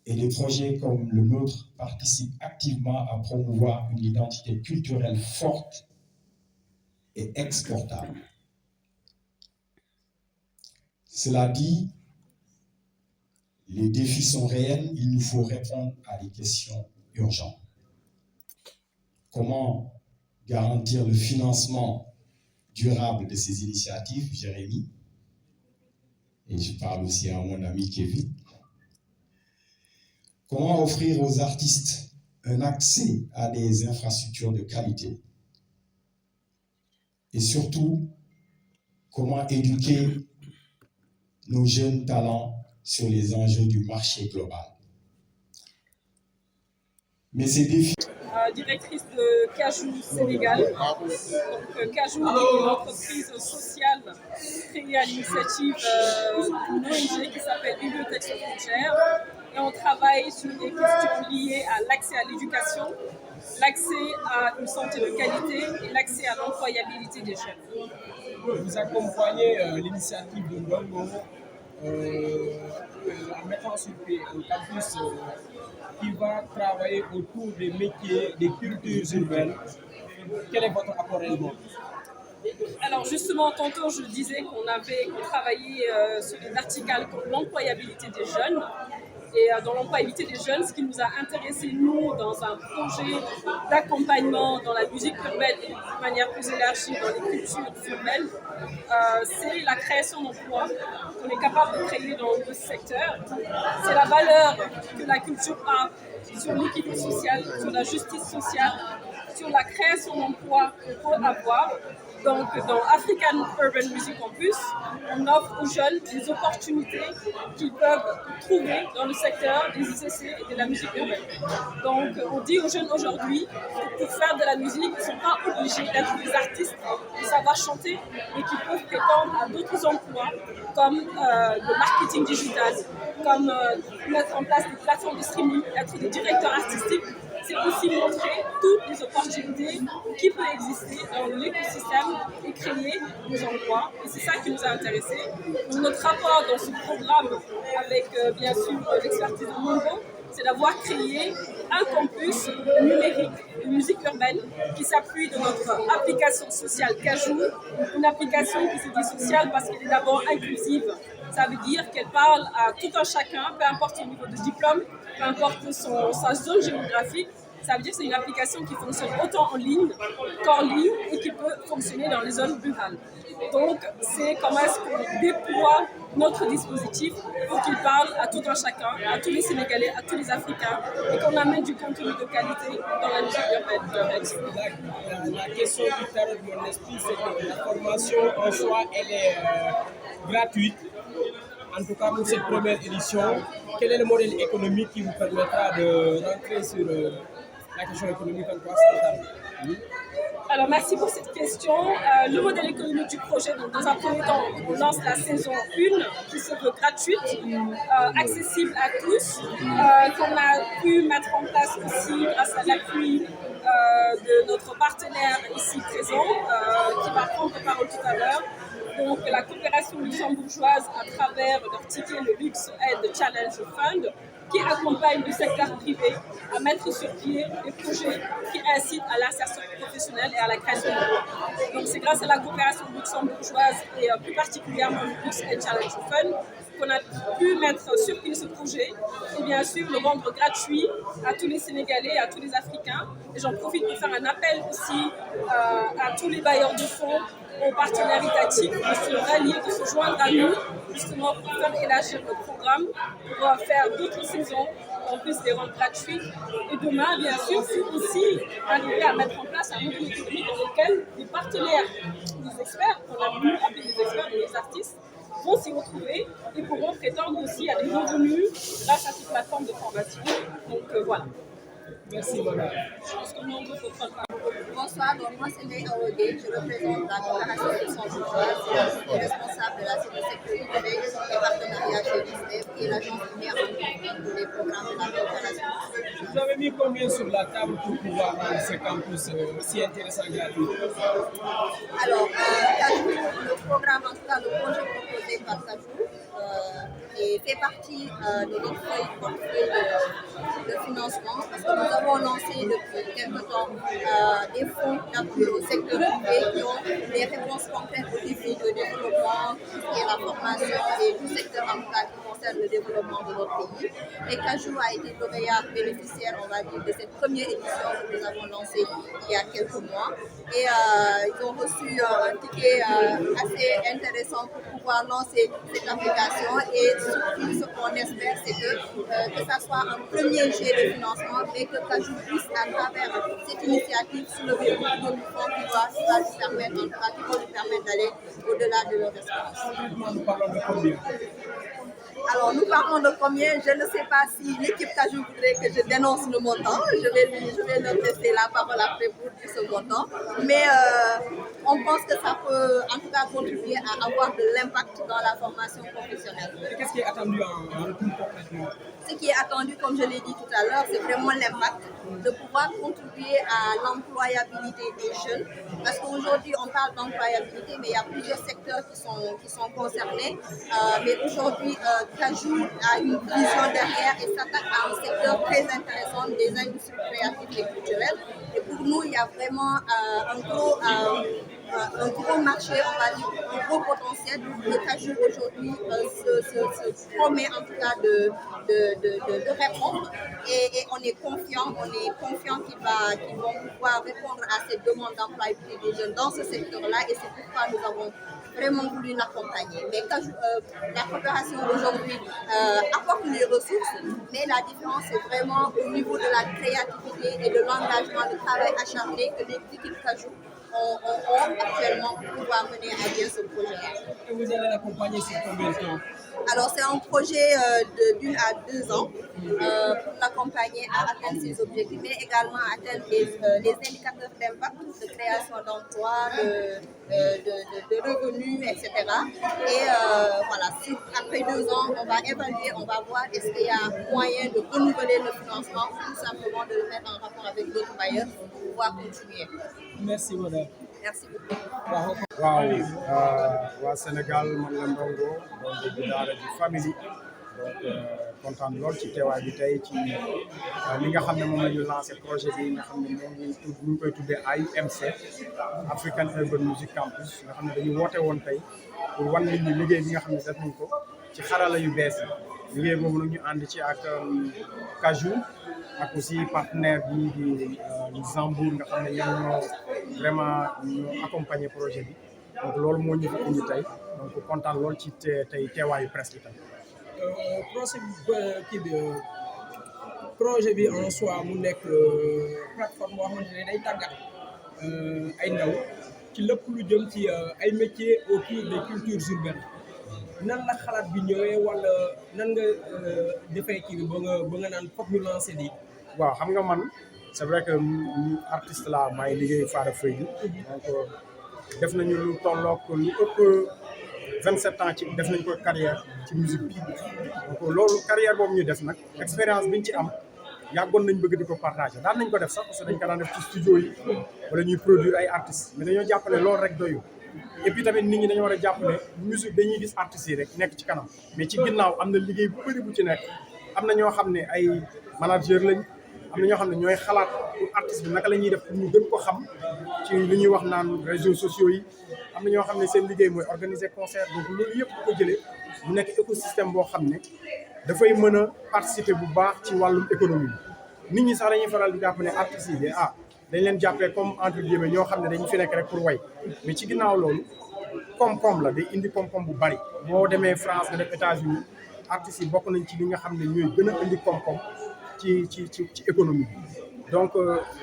Et des projets comme le nôtre participent activement à promouvoir une identité culturelle forte et exportable. Cela dit, les défis sont réels, il nous faut répondre à des questions urgentes. Comment garantir le financement durable de ces initiatives, Jérémy? Et je parle aussi à mon ami Kevin. Comment offrir aux artistes un accès à des infrastructures de qualité? Et surtout, comment éduquer nos jeunes talents sur les enjeux du marché global? Mais ces défis... Directrice de Cajou Sénégal. Donc, Cajou est une entreprise sociale créée à l'initiative d'une ONG qui s'appelle Bibliothèque sans frontières. Et on travaille sur des questions liées à l'accès à l'éducation, l'accès à une santé de qualité et l'accès à l'employabilité des jeunes. Vous accompagnez l'initiative de Ndongo en mettant sur pied un campus qui va travailler autour des métiers, des cultures urbaines. Quel est votre apport réellement? Alors justement, tantôt je disais qu'on travaillait sur des verticales comme l'employabilité des jeunes. Et dans l'employabilité des jeunes, ce qui nous a intéressés, nous, dans un projet d'accompagnement dans la musique urbaine et de manière plus élargie dans les cultures urbaines, c'est la création d'emplois qu'on est capable de créer dans le secteur. C'est la valeur que la culture a sur l'équité sociale, sur la justice sociale, sur la création d'emplois qu'on peut avoir. Donc, dans African Urban Music Campus, on offre aux jeunes des opportunités qu'ils peuvent trouver dans le secteur des ICC et de la musique urbaine. Donc, on dit aux jeunes aujourd'hui que pour faire de la musique, ils ne sont pas obligés d'être des artistes, de savoir chanter, mais qu'ils peuvent prétendre à d'autres emplois comme le marketing digital, comme mettre en place des plateformes de streaming, être des directeurs artistiques. C'est aussi montrer toutes les opportunités qui peuvent exister dans l'écosystème et créer des emplois. Et c'est ça qui nous a intéressés. Donc, notre rapport dans ce programme avec bien sûr l'expertise de Mongo, c'est d'avoir créé un campus numérique de musique urbaine qui s'appuie de notre application sociale Cajou, une application qui se dit sociale parce qu'elle est d'abord inclusive. Ça veut dire qu'elle parle à tout un chacun, peu importe son niveau de diplôme, peu importe sa zone géographique. Ça veut dire que c'est une application qui fonctionne autant en ligne qu'en ligne et qui peut fonctionner dans les zones rurales. Donc, c'est comment est-ce qu'on déploie notre dispositif pour qu'il parle à tout un chacun, à tous les Sénégalais, à tous les Africains et qu'on amène du contenu de qualité dans la musique urbaine. La question qui taraude mon esprit, c'est que la formation en soi, elle est gratuite. En tout cas, pour cette première édition, quel est le modèle économique qui vous permettra de rentrer sur la question économique en quoi ça? Alors, merci pour cette question. Le modèle économique du projet, donc, dans un premier temps, on lance la saison 1 qui se veut gratuite, accessible à tous, qu'on a pu mettre en place aussi grâce à l'appui de notre partenaire ici présent, qui va prendre la parole tout à l'heure. Donc, la coopération luxembourgeoise à travers leur ticket, le Lux Aid Challenge Fund, qui accompagne le secteur privé à mettre sur pied des projets qui incitent à l'insertion professionnelle et à la création d'emplois. Donc, c'est grâce à la coopération luxembourgeoise et plus particulièrement le Lux Aid Challenge Fund qu'on a pu mettre sur pied ce projet et bien sûr le rendre gratuit à tous les Sénégalais, à tous les Africains. Et j'en profite pour faire un appel aussi à tous les bailleurs de fonds, aux partenaires étatiques de se rallier, de se joindre à nous, justement pour faire élargir le programme, pour faire d'autres saisons, en plus les rendre gratuits. Et demain, bien sûr, c'est aussi arriver à mettre en place un modèle économique dans lequel les partenaires, les experts, qu'on a voulu appeler les experts, les artistes, vont s'y retrouver et pourront prétendre aussi à des revenus grâce à cette plateforme de formation. Donc voilà. Merci, madame. Je pense que Mongo peut prendre la parole. Bonsoir, donc moi c'est Leïla Odé, je représente la coopération luxembourgeoise, je suis responsable de la sécurité privée et partenariat chez l'ISDEF, qui est l'agence qui met en œuvre tous les programmes de la coopération. Vous avez mis combien sur la table pour pouvoir rendre ce campus si intéressant et gratuit? Alors, Cajou, le programme, en tout cas le projet proposé par Cajou, et fait partie de notre portefeuille de financement parce que nous avons lancé depuis quelque temps des fonds d'appui au secteur privé qui ont des réponses concrètes aux défis de développement, tout ce qui est la formation et tout secteur en tout cas qui concerne le développement de notre pays. Et Kajou a été lauréat bénéficiaire, on va dire, de cette première édition que nous avons lancée il y a quelques mois. Et ils ont reçu un ticket assez intéressant pour pouvoir lancer cette application. Et surtout, ce qu'on espère, c'est que ça soit un premier jet de financement, mais que Kajou puisse, à travers cette initiative, soulever beaucoup de fonds qui va lui permettre, en tout cas, qui va lui permettre d'aller au-delà de leurs espérances. Nous parlons de combien? Alors, nous parlons de combien? Je ne sais pas si l'équipe Kajou voudrait que je dénonce le montant. Je vais leur laisser la parole après pour dire ce montant. Mais on pense que ça peut en tout cas contribuer à avoir de l'impact dans la formation professionnelle. Qu'est-ce qui est attendu en tout concrètement? Ce qui est attendu, comme je l'ai dit tout à l'heure, c'est vraiment l'impact de pouvoir contribuer à l'employabilité des jeunes. Parce qu'aujourd'hui, on parle d'employabilité, mais il y a plusieurs secteurs qui sont concernés. Mais aujourd'hui, Kajou a une vision derrière et s'attaque à un secteur très intéressant des industries créatives et culturelles. Et pour nous, il y a vraiment un gros marché, on va dire, un gros potentiel. Le Kajou aujourd'hui se promet en tout cas de répondre et on est confiant qu'ils vont pouvoir répondre à cette demande d'employabilité des jeunes dans ce secteur-là et c'est pourquoi nous avons vraiment voulu l'accompagner. Mais la coopération aujourd'hui apporte les ressources, mais la différence est vraiment au niveau de la créativité et de l'engagement, le travail acharné que les équipes Kajou ont actuellement pour pouvoir mener à bien ce projet-là. Et vous allez l'accompagner sur combien de temps? Alors, c'est un projet d'1 à 2 ans pour l'accompagner à atteindre ses objectifs, mais également à atteindre les indicateurs d'impact, de création d'emplois, de revenus, etc. Et voilà, après 2 ans, on va évaluer, on va voir est-ce qu'il y a moyen de renouveler le financement ou tout simplement de le mettre en rapport avec d'autres bailleurs pour pouvoir continuer. Merci, madame. Merci beaucoup. waaw Sénégal man la Ndongo donc di daara ji famille donc kontaan lool ci teewaay bi tey ci li nga xam ne moom la ñu lancé projet bi nga xam ne moo ngi koy tuddee AUMC African Urban Music Campus nga xam ne dañu woote woon tey pour wan nit ñi liggéey bi nga xam ne def nañ ko ci xarala yu bees yi liggéey boobu nag ñu ànd ci ak Kajou ak aussi partenaire bi di Zambour nga xam ne ñoom ñoo vraiment ñoo accompagner projet bi donc loolu moo ñu fi indi tey donc kontaan lool ci tey teewaayu presse bi tey. projet bi en soi mu nekk plateforme boo xamante ne day tàggat ay ndaw ci lépp lu jëm ci ay métiers autour des cultures urbaines nan la xalaat bi ñëwee wala nan nga defee kii bi ba nga naan foog ñu lancer lii. waaw xam nga man c'est vrai que artiste la maay liggéey Fara Feydi donc def nañu lu tollook lu ëpp 27 ans ci def nañ ko carrière ci musique bi donc loolu carrière boobu ñu def nag expérience biñ ci am yàggoon nañ bëgg di ko partager daan nañ ko def sax parce que dañ ko daan def ci studio yi wala ñuy produire ay artistes mais dañoo jàpp ne loolu rek doyu et puis tamit nit ñi dañoo war a jàpp ne musique dañuy gis artistes yi rek nekk ci kanam mais ci ginnaaw am na liggéey bu bëri bu ci nekk am na ñoo xam ne ay manager lañ am na ñoo xam ne ñooy xalaat pour artiste bi naka la ñuy def pour ñu gën ko xam ci li ñuy wax naan réseaux sociaux yi am na ñoo xam ne seen liggéey mooy organiser concert donc loolu yëpp bu ko jëlee mu nekk écosystème boo xam ne dafay mën a participer bu baax ci wàllum économie nit ñi sax dañuy faral di jàpp ne artistes yi dañ leen jàppee comme entre guillemets ñoo xam ne dañu fi nekk rek pour way mais ci ginnaaw loolu koom-koom la day indi koom-koom bu bari boo demee France nga def États-Unis artistes yi bokk nañ ci li nga xam ne ñooy gën a indi koom-koom ci économie donc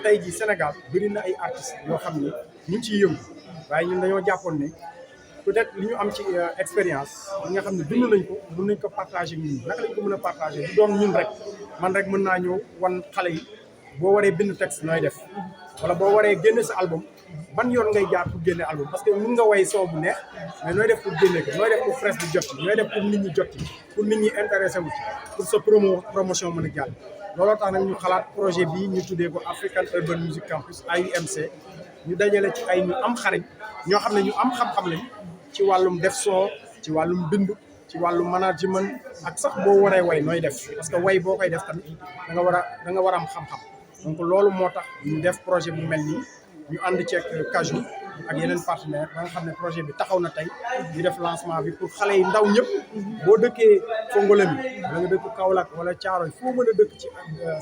tey jii Sénégal bëri na ay artistes yoo xam ne ñu ngi ciy yëngu waaye ñun dañoo jàppoon ne peut-être li ñu am ci expérience li nga xam ne dund nañ ko mën nañ ko partager ñun naka lañ ko mën a partager du doon ñun rek man rek mën naa ñëw wan xale yi boo waree bind texte nooy def wala boo waree génne sa album ban yoon ngay jaar pour génne album parce que mun nga way son bu neex mais nooy def pour génne ko nooy def pour presse bi jot ci nooy def pour nit ñi jot ci pour nit ñi intéressé wu ci pour sa promotion mën a jàll looloo tax nag ñu xalaat projet bii ñu tuddee ko African Urban Music Campus AUMC ñu dajale ci ay ñu am xarañ ñoo xam ne ñu am xam-xam lañ ci wàllum def son ci wàllum bind ci wàllu management ak sax boo waree way nooy def parce que way boo koy def tamit da nga war a am xam-xam donc loolu moo tax ñu def projet bu mel nii ñu ànd ceeg Kaju ak yeneen partenaire ba nga xam ne projet bi taxaw na tey ñu def lancement bi pour xale yi ndaw ñëpp boo dëkkee Fongolemi wala nga dëkk Kaolack wala Thiaroye foo mën a dëkk ci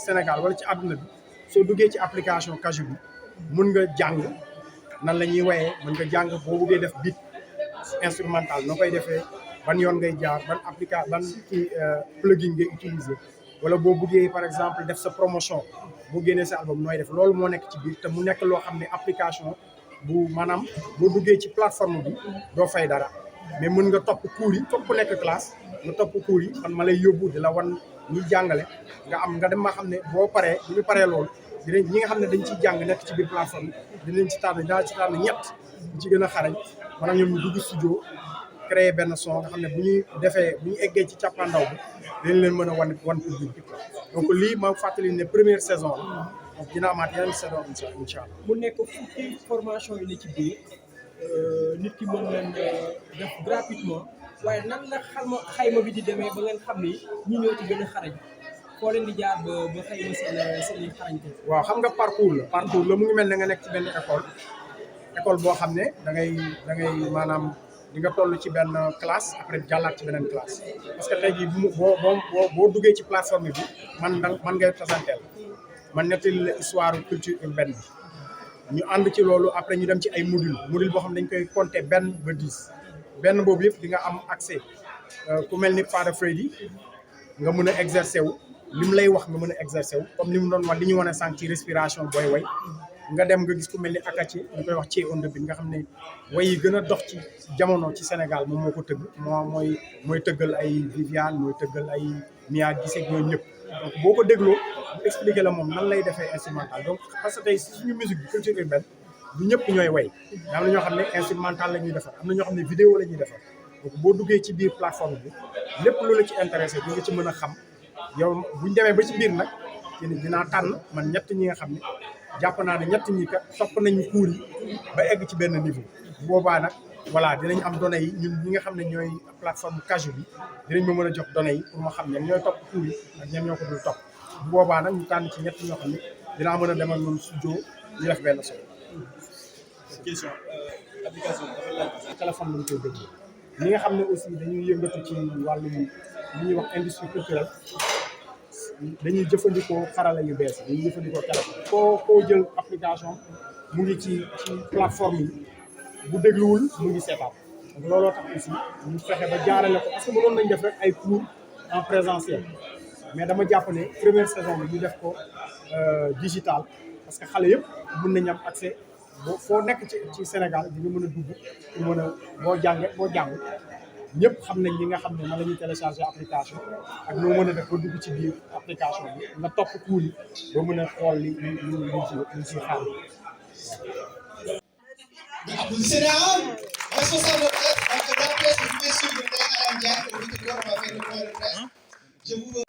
Sénégal wala ci àdduna bi soo duggee ci application Kaju bi mën nga jàng nan la ñuy wayee mën nga jàng boo bëggee def beat instrumental noo koy defee ban yoon ngay jaar ban plugin ngay utiliser wala boo bëggee par exemple def sa promotion boo génnee sa album nooy def loolu moo nekk ci biir te mu nekk loo xam ne application bu maanaam boo duggee ci plateforme bi doo fay dara mais mën nga topp cours yi topp nekk classe nga topp cours yi man ma lay yóbbu di la wan ñuy jàngale nga dem ma xam ne boo paree bu ñu paree loolu dinañ ñi nga xam ne dañ ciy jàng nekk ci biir plateforme bi dinañ ci tànn ñett ñu ci gën a xarañ maanaam ñoom ñu dugg studio créer benn son nga xam ne bu ñu eggee ci càppaandaw bi dañ leen mën a wan public bi donc lii ma fàttali ne première saison la donc dina amaat yeneen saison incha allah. mu nekk fukki formation yi ne ci biir nit ki mën leen def gratuitement waaye nan la xayma bi di demee ba ngeen xam ni ñi ñoo ci gën a xarañ foo leen di jaar ba xayma seen xarañte. waaw xam nga parcours la mu ngi mel ne nga nekk ci benn école boo xam ne da ngay maanaam di nga toll ci benn classe après jàllaat ci beneen classe parce que tey jii boo duggee ci plateforme bi man ngay présenteel man nettali la histoire culture urbaine bi ñu ànd ci loolu après ñu dem ci ay module boo xam ne dañ koy compter benn ba 10 benn boobu yëpp di nga am accès ku mel ni Fada Freddy nga mën a exercer wu li mu lay wax nga mën a exercer wu comme ni mu doon wax li ñu wane sànq ci respiration booy way nga dem nga gis ku mel ni Akachi ñu koy wax ci on the beat nga xam ne way yi gën a dox ci jamono ci Sénégal moom moo ko tëgg mooy tëggal ay Viviane mooy tëggal ay Mia Guissé ak ñooñu ñëpp donc boo ko dégloo bu expliqué la moom nan lay defee instrumental donc parce que tey suñu musique bi culture urbaine du ñëpp ñooy way am na ñoo xam ne instrumental la ñuy defar am na ñoo xam ne vidéo la ñuy defar donc boo duggee ci biir plateforme bi lépp lu la ci intéressé di nga ci mën a xam yow buñ demee ba ci biir nag dinaa tànn man ñett ñi nga xam ne jàpp naa ne ñett ñi kat topp nañu cours yi ba egg ci benn niveau bu boobaa nag voilà dinañ am données yi ñun ñi nga xam ne ñooy plateforme Kaju bi dinañ ma mën a jox données yi pour ma xam ñan ñooy topp cours yi ak ñan ñoo ko dul topp bu boobaa nag ñu tànn ci ñett ñoo xam ne dinaa mën a demal noonu studio ñu def benn son. question application téléphone lañ koy déggee ñi nga xam ne aussi dañuy yëngatu ci wàllum li ñuy wax industrie culturelle dañuy jëfandikoo xarala yu bees dañuy jëfandikoo téléphone koo jël application mu ngi ci plateforme yi bu dégluwul mu ngi seetaan donc looloo tax aussi ñu fexe ba jaarale ko parce que mënoon nañ def rek ay cours en présentiel mais dama jàpp ne première saison bi ñu def ko digital parce que xale yëpp mën nañ am accès foo nekk ci Sénégal di nga mën a dugg pour mën a boo jàng ñëpp xam nañ li nga xam ne nan la ñuy télécharger application ak noo mën a def ba dugg ci biir application bi nga topp cours yi ba mën a xool li ci xaar. Applaudissez Naam, responsable de presse, donc la presse, vous pouvez suivre Alain Diack, au Victor, on va faire le point de presse. Je vous